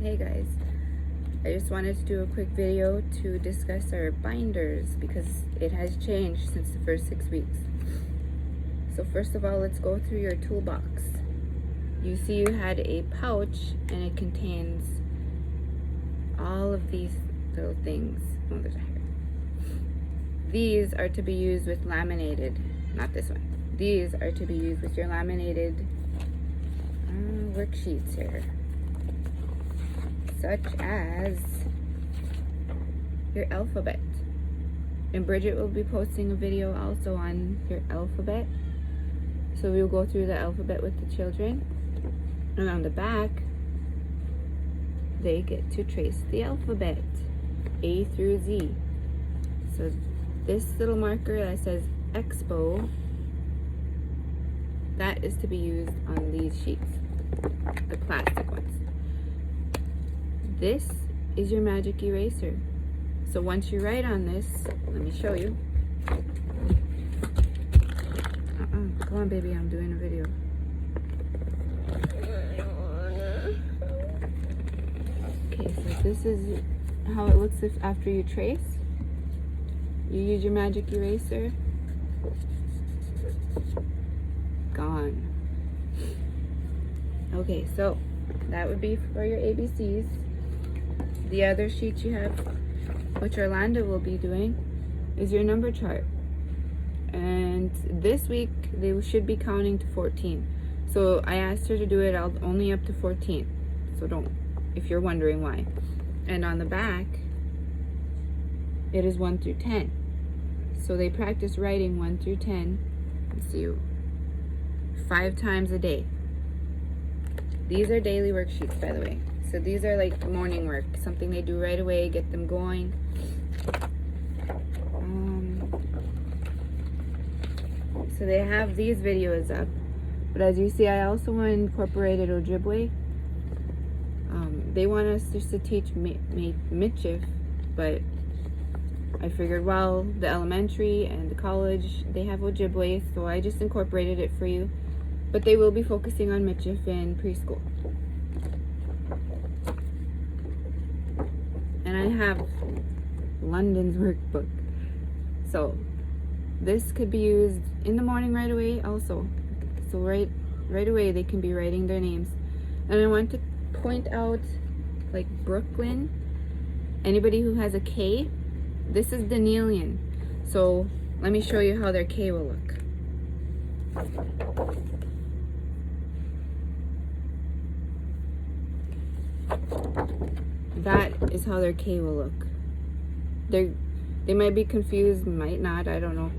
Hey guys, I just wanted to do a quick video to discuss our binders because it has changed since the first 6 weeks. So first of all, let's go through your toolbox. You see you had a pouch and it contains all of these little things. Oh, there's a hair. These are to be used with laminated, not this one. These are to be used with your laminated worksheets here, such as your alphabet. And Bridget will be posting a video also on your alphabet. So we'll go through the alphabet with the children. And on the back, they get to trace the alphabet, A through Z. So this little marker that says Expo, that is to be used on these sheets, the plastic ones. This is your magic eraser. So once you write on this, let me show you. Come on, baby, I'm doing a video. Okay, so this is how it looks after you trace. You use your magic eraser. Gone. Okay, so that would be for your ABCs. The other sheet you have, which Orlando will be doing, is your number chart. And this week, they should be counting to 14. So I asked her to do it only up to 14. So don't, if you're wondering why. And on the back, it is 1 through 10. So they practice writing 1 through 10. Let's see, 5 times a day. These are daily worksheets, by the way. So these are like morning work, something they do right away, get them going. So they have these videos up. But as you see, I also incorporated Ojibwe. They want us just to teach Michif, but I figured, well, the elementary and the college, they have Ojibwe, so I just incorporated it for you. But they will be focusing on Michif in preschool. And I have London's workbook. So this could be used in the morning right away also. So right away they can be writing their names. And I want to point out, like Brooklyn, anybody who has a K, this is Danielian. So let me show you how their K will look. That is how their K will look. They might be confused, might not, I don't know.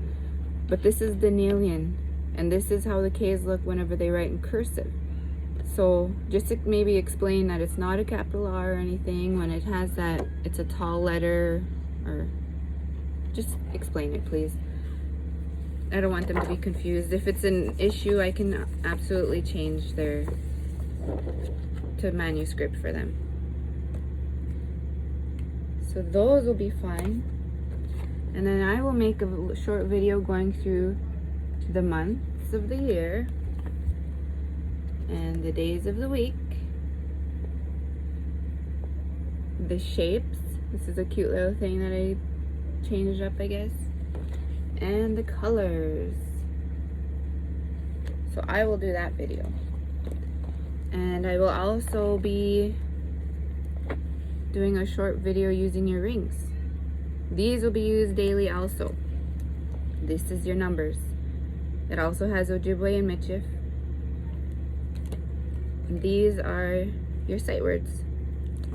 But this is Danielian, and this is how the K's look whenever they write in cursive. So just to maybe explain that it's not a capital R or anything, when it has that, it's a tall letter, or just explain it, please. I don't want them to be confused. If it's an issue, I can absolutely change to manuscript for them. So those will be fine. And then I will make a short video going through the months of the year and the days of the week. The shapes. This is a cute little thing that I changed up, I guess. And the colors. So I will do that video. And I will also be doing a short video using your rings. These will be used daily also. This is your numbers. It also has Ojibwe and Michif. And these are your sight words.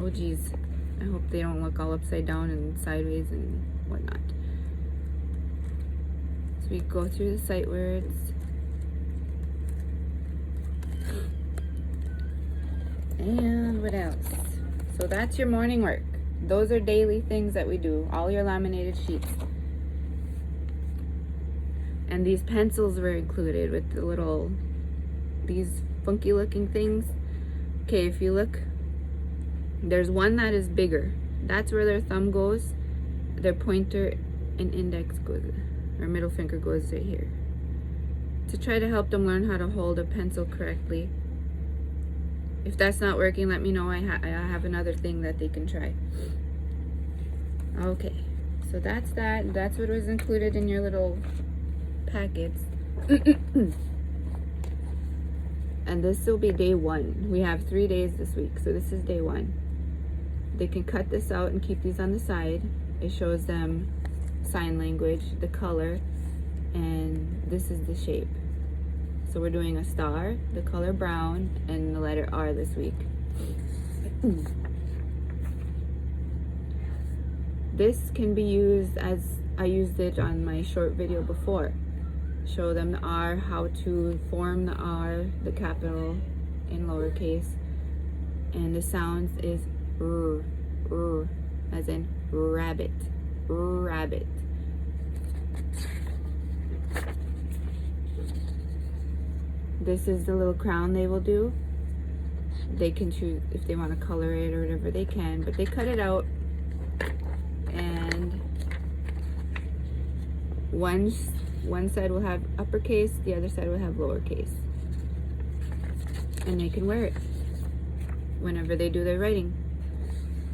Oh geez, I hope they don't look all upside down and sideways and whatnot. So we go through the sight words. And what else? So that's your morning work. Those are daily things that we do, all your laminated sheets. And these pencils were included with the little, these funky looking things. Okay, if you look, there's one that is bigger. That's where their thumb goes. Their pointer and index goes, or middle finger goes right here. To try to help them learn how to hold a pencil correctly. If that's not working, let me know. I have another thing that they can try. Okay, so that's that. That's what was included in your little packets. And this will be day 1. We have 3 days this week, so this is day 1. They can cut this out and keep these on the side. It shows them sign language, the color, and this is the shape. So we're doing a star, the color brown, and the letter R this week. This can be used as I used it on my short video before. Show them the R, how to form the R, the capital in lowercase. And the sounds is as in rabbit, rabbit. This is the little crown they will do. They can choose if they want to color it or whatever they can, but they cut it out, and one side will have uppercase, the other side will have lowercase, and they can wear it whenever they do their writing.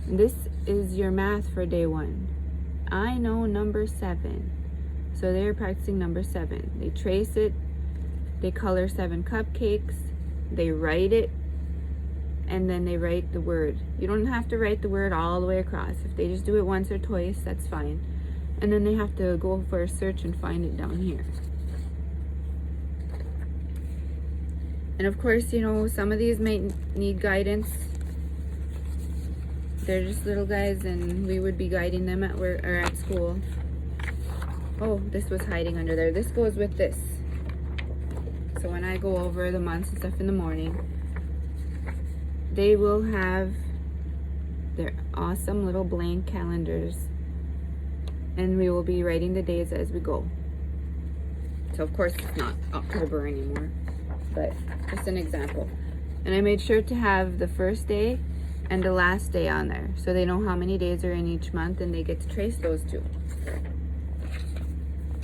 This is your math for day 1. I know number 7, so they're practicing number 7. They trace it, they color 7 cupcakes, they write it, and then they write the word. You don't have to write the word all the way across. If they just do it once or twice, that's fine. And then they have to go for a search and find it down here. And of course, you know, some of these might need guidance. They're just little guys, and we would be guiding them at work or at school. Oh, this was hiding under there. This goes with this. So when I go over the months and stuff in the morning, they will have their awesome little blank calendars, and we will be writing the days as we go. So of course it's not October anymore, but just an example. And I made sure to have the first day and the last day on there, so they know how many days are in each month, and they get to trace those two.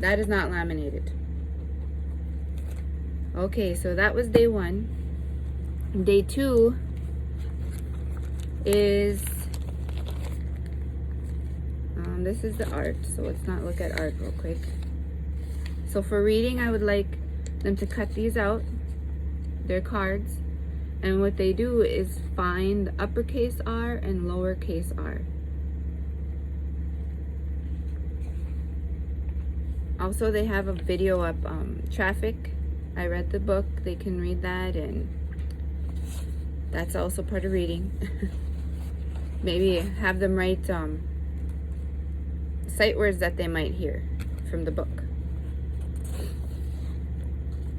That is not laminated. Okay, so that was day 1. Day 2 is this is the art, so let's not look at art real quick. So for reading, I would like them to cut these out. They're cards, and what they do is find the uppercase R and lowercase r. Also, they have a video up, traffic. I read the book, they can read that, and that's also part of reading. Maybe have them write sight words that they might hear from the book.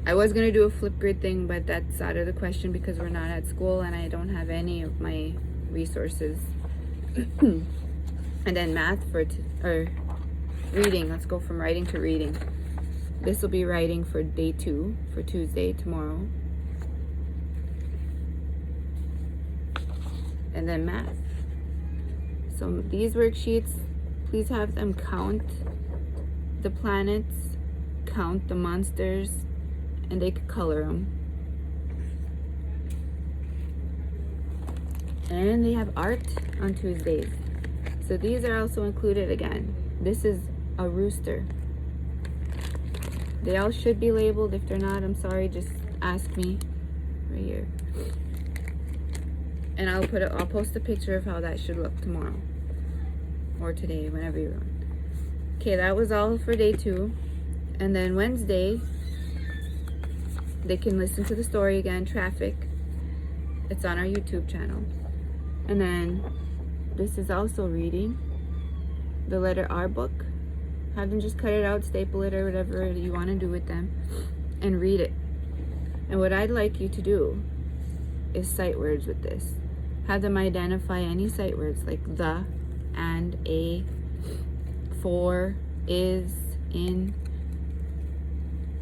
I was going to do a Flipgrid thing, but that's out of the question because we're not at school and I don't have any of my resources. And then math or reading. Let's go from writing to reading. This will be writing for day 2, for Tuesday, tomorrow. And then math. So these worksheets, please have them count the planets, count the monsters, and they could color them. And they have art on Tuesdays. So these are also included again. This is a rooster. They all should be labeled. If they're not, I'm sorry, just ask me right here. And I'll post a picture of how that should look tomorrow. Or today, whenever you want. Okay, that was all for day 2. And then Wednesday, they can listen to the story again, Traffic. It's on our YouTube channel. And then this is also reading the letter R book. Have them just cut it out, staple it, or whatever you want to do with them, and read it. And what I'd like you to do is sight words with this. Have them identify any sight words like the, and, a, for, is, in.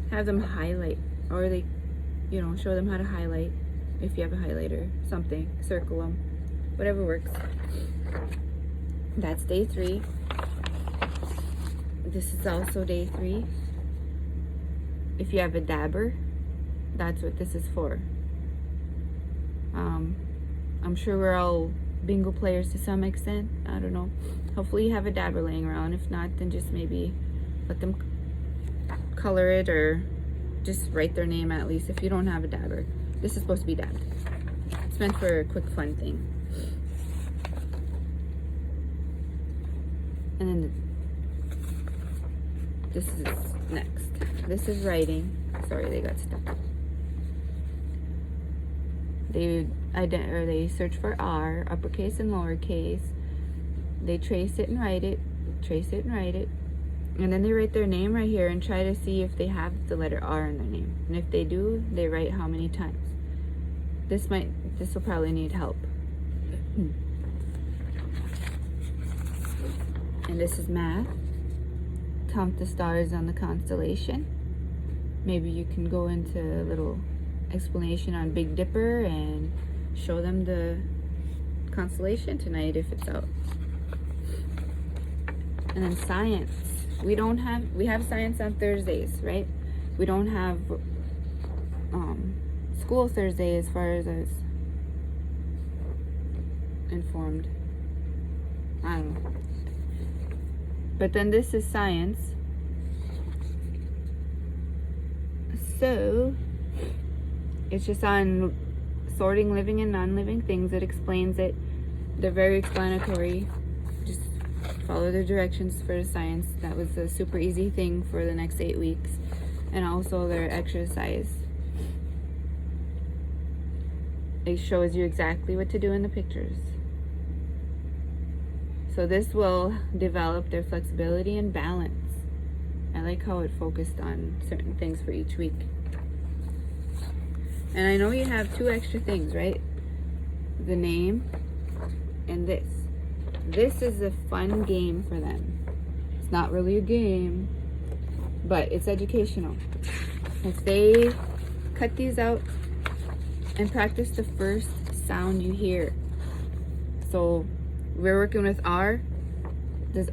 Have them highlight, or they, you know, show them how to highlight if you have a highlighter, something, circle them, whatever works. That's day 3. This is also day 3. If you have a dabber, that's what this is for. I'm sure we're all bingo players to some extent. I don't know. Hopefully you have a dabber laying around. If not, then just maybe let them color it or just write their name at least if you don't have a dabber. This is supposed to be dabbed. It's meant for a quick fun thing. And then this is next. This is writing. Sorry, they got stuck. They search for R, uppercase and lowercase. They trace it and write it, trace it and write it. And then they write their name right here and try to see if they have the letter R in their name. And if they do, they write how many times. This will probably need help. And this is math. Count the stars on the constellation. Maybe you can go into a little explanation on Big Dipper and show them the constellation tonight if it's out. And then science. We have science on Thursdays, right? We don't have school Thursday as far as I was informed. I don't know. But then this is science. So it's just on sorting living and non-living things. It explains it. They're very explanatory. Just follow the directions for the science. That was a super easy thing for the next 8 weeks. And also their exercise. It shows you exactly what to do in the pictures. So this will develop their flexibility and balance. I like how it focused on certain things for each week. And I know you have 2 extra things, right? The name and this. This is a fun game for them. It's not really a game, but it's educational. If they cut these out and practice the first sound you hear. So we're working with R. Does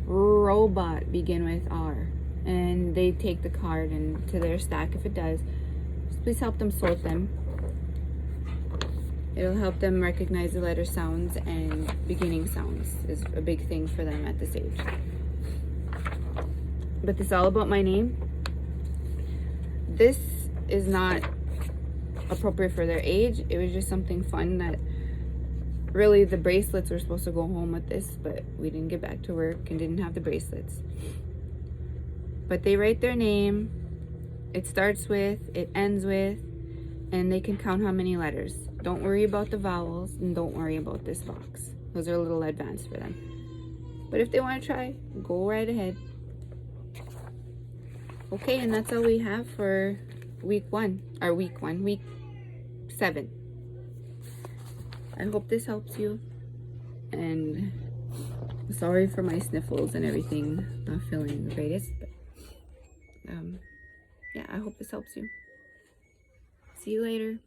robot begin with R? And they take the card into their stack if it does. Just please help them sort them. It'll help them recognize the letter sounds, and beginning sounds is a big thing for them at this age. But this is all about my name. This is not appropriate for their age. It was just something fun that really the bracelets were supposed to go home with this, but we didn't get back to work and didn't have the bracelets. But they write their name, it starts with, it ends with, and they can count how many letters. Don't worry about the vowels, and don't worry about this box. Those are a little advanced for them. But if they want to try, go right ahead. Okay, and that's all we have for week 7. I hope this helps you. And sorry for my sniffles and everything. Not feeling the greatest, but yeah, I hope this helps you. See you later.